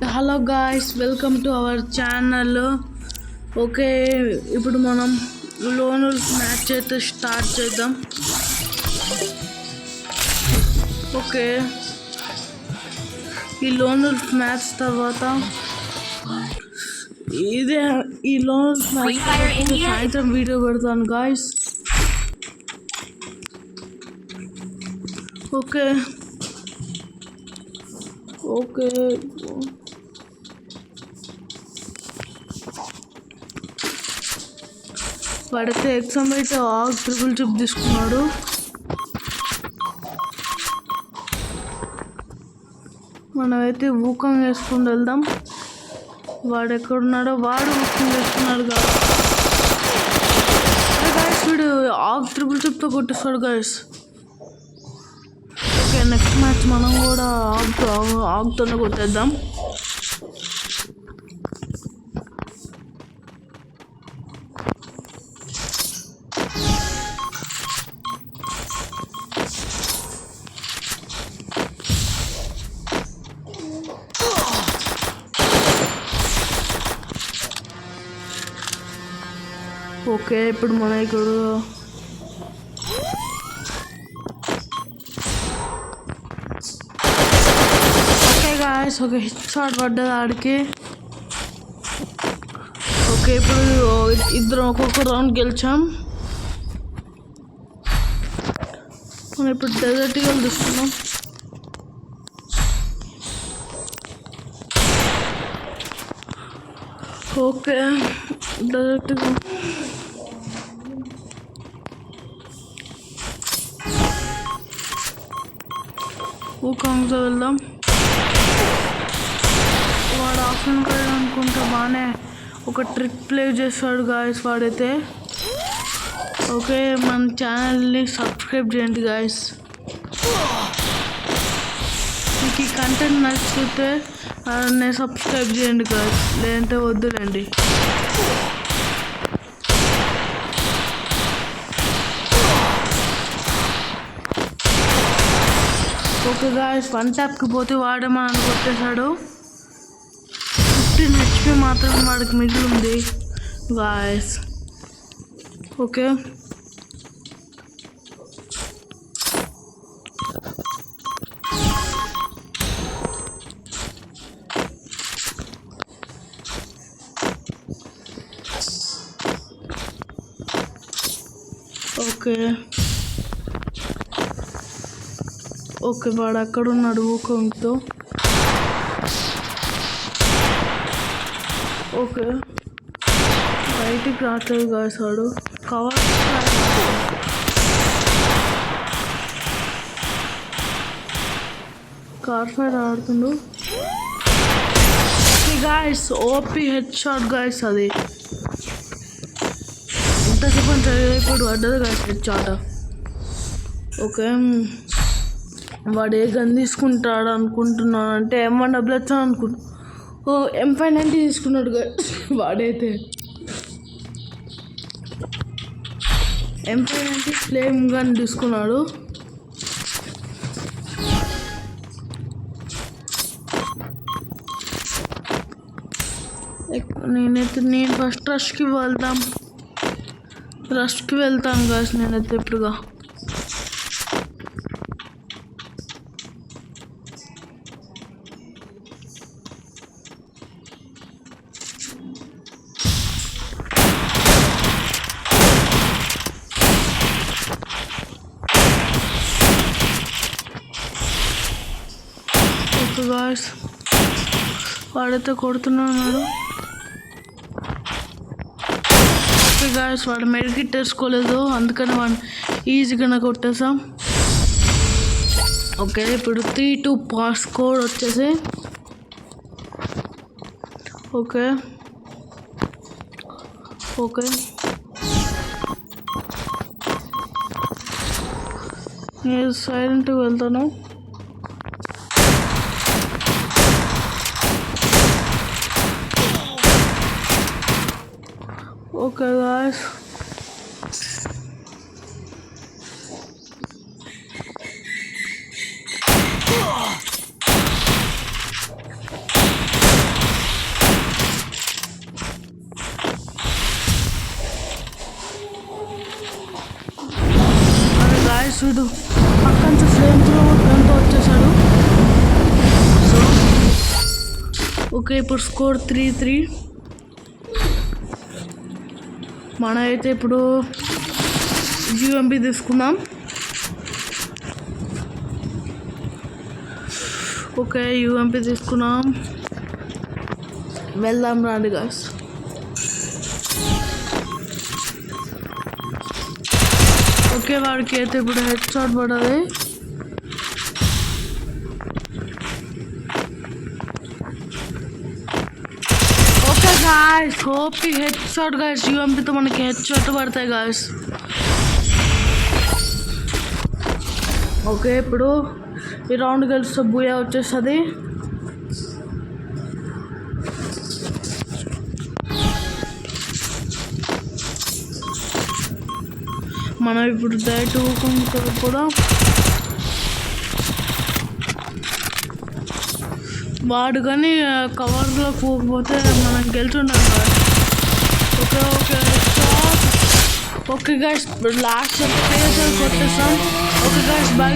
Hello guys, welcome to our channel. Okay, ఇప్పుడు మనం loan match అయితే స్టార్ట్ చేద్దాం. ఓకే, ఈ లోన్ మ్యాచ్ తర్వాత ఈ లోన్ మ్యాచ్ సాయంత్రం వీడియో పెడతాను గాయ్స్. ఓకే ఓకే వాడైతే ఎగ్జామ్ అయితే ట్రిపుల్ చిప్ తీసుకున్నాడు. మనమైతే ఊకంగా వేసుకుని వెళ్దాం. వాడు ఎక్కడున్నాడో వాడు ఊకంగా వేసుకున్నాడు గాయస్. వీడు ట్రిపుల్ చిప్తో కొట్టిస్తాడు గాయస్. ఓకే, నెక్స్ట్ మ్యాచ్ మనం కూడా ఆగుతోనే కొట్టేద్దాం. ఓకే, ఇప్పుడు మన ఇక్కడ ఓకే గాయస్, ఒక హిట్ షాట్ పడ్డది ఆడికి. ఓకే, ఇప్పుడు ఇద్దరం ఒక్కొక్క రౌండ్ గెలిచాం. మనం ఇప్పుడు డెజర్ట్ ఈగల్ తీసుకున్నాం. ఓకే, డెజర్ట్ ఈగల్ ఊకంగా వెళ్దాం. వాడు ఆఫ్లైన్ కూడా అనుకుంటా బాగానే ఒక ట్రిక్ ప్లే చేస్తాడు గాయస్ వాడైతే. ఓకే, మన ఛానల్ని సబ్స్క్రైబ్ చేయండి గాయస్. మీకు ఈ కంటెంట్ నచ్చితే నేను సబ్స్క్రైబ్ చేయండి గాయస్, లేదంటే వద్దులేండి. ఓకే గాయస్, 1 ట్యాప్కి పోతే వాడే మనల్ని కొట్టేశాడు. 15 HP మాత్రమే వాడికి మిగిలింది గాయస్. ఓకే, ఓకే ఓకే వాడు అక్కడ ఉన్నాడు ఊకంతో. ఓకే, బయటికి రావట్లేదు గాయస్ వాడు. కవర్ కార్ ఫైర్ ఆడుతుండు guys. OP head shot guys. అది ఎంతసేపు ఇప్పుడు పడ్డది గాయస్ హెడ్ షాట్. ఓకే, వాడు ఏ గన్ తీసుకుంటాడు అనుకుంటున్నాను అంటే M1 వచ్చాను అనుకుంటున్నాను. M590 తీసుకున్నాడు వాడైతే. M590 ఫ్లేమ్ గన్ తీసుకున్నాడు. నేను ఫస్ట్ రష్కి వెళ్తాను గాయస్. నేనైతే ఇప్పుడుగా గాయస్ వాడైతే కొడుతున్నాడు. ఓకే గాయస్, వాడు మెడికిట్ వేసుకోలేదు, అందుకని వాడు ఈజీగానే కొట్టేసాం. ఓకే, ఇప్పుడు 3-2 పాస్ కోడ్ వచ్చేసి. ఓకే ఓకే నేను సైలెంట్గా వెళ్తాను. ఓకే గాయస్, ఓకే ఇప్పుడు స్కోర్ 3-3. మన అయితే ఇప్పుడు యూఎంపీ తీసుకుందాం. ఓకే యూఎంపీ తీసుకున్నాం. వెళ్దాం రండి గాయ్స్. ఓకే వాడికి అయితే ఇప్పుడు హెడ్ షాట్ పడది. Okay guys OP head shot guys. యూఎంపీతో మనకి హెడ్ షాట్ పడతాయి గాయ్స్. ఓకే ఇప్పుడు ఈ రౌండ్ గెలిస్తే బూయా వచ్చేస్తుంది. మనం ఇప్పుడు డైరెక్ట్ కూడా వాడు కానీ కవర్లో పోకపోతే మనం గెలుచుంటాం కదా. Okay okay okay guys last place కొట్టేస్తాం. Okay guys bye.